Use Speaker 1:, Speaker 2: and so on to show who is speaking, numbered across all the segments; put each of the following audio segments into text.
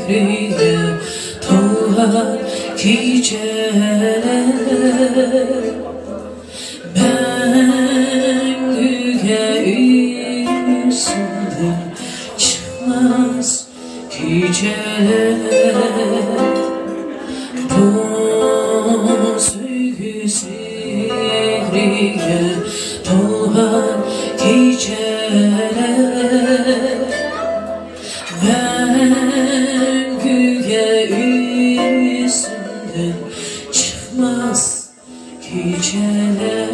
Speaker 1: Zikriye doğar geceler Mengüge üstünden çıkmaz geceler Bu zikriye doğar geceler Mengüge üstünden çıkmaz geceler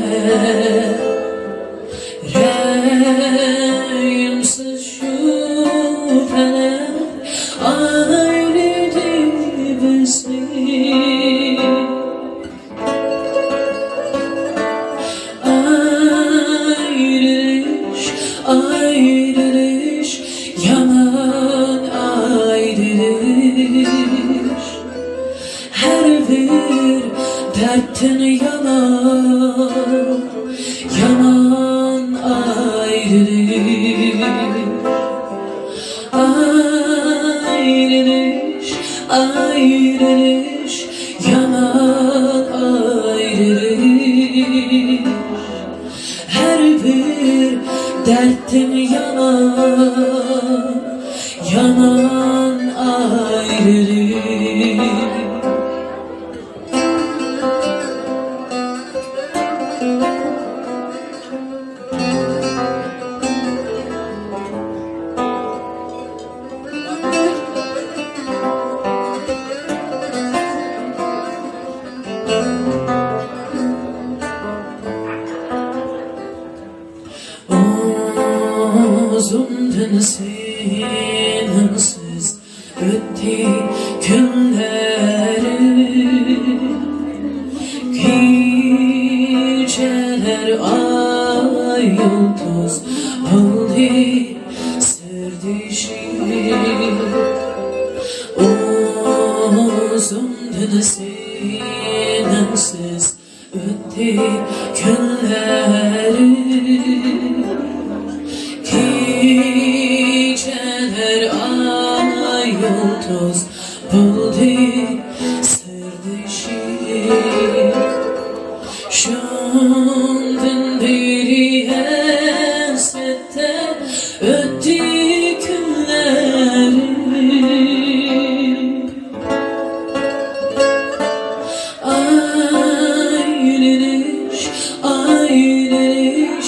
Speaker 1: Reyimsiz şüpheler ayrıdır bizi Ayrılış, ayrılış yaman ayrılış Her bir dertten yaman, yaman ayrılış Ayrılış, ayrılış yaman ayrılış Her bir dertten yaman, yaman ayrılır Uzundan sensiz ötti günlerim Geceler ay yıldız oldu serdişim Uzundan sensiz ötti günlerim Geceler ay yıldız buldu serdişim Şundan beri hasrette öttü günlerim Ayrılış, ayrılış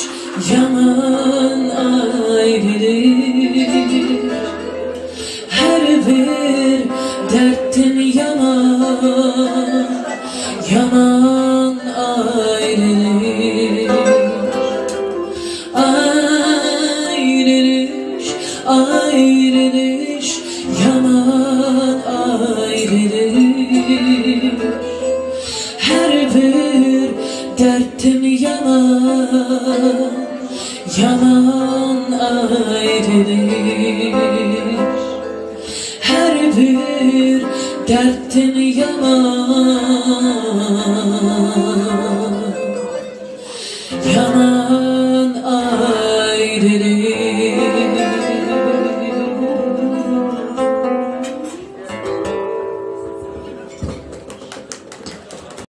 Speaker 1: yaman ayrılır Her bir dertten yaman, yaman ayrılır Ayrılış, ayrılış yaman ayrılır Her bir dertten yaman, yaman ayrılır Her bir dertten yaman, yaman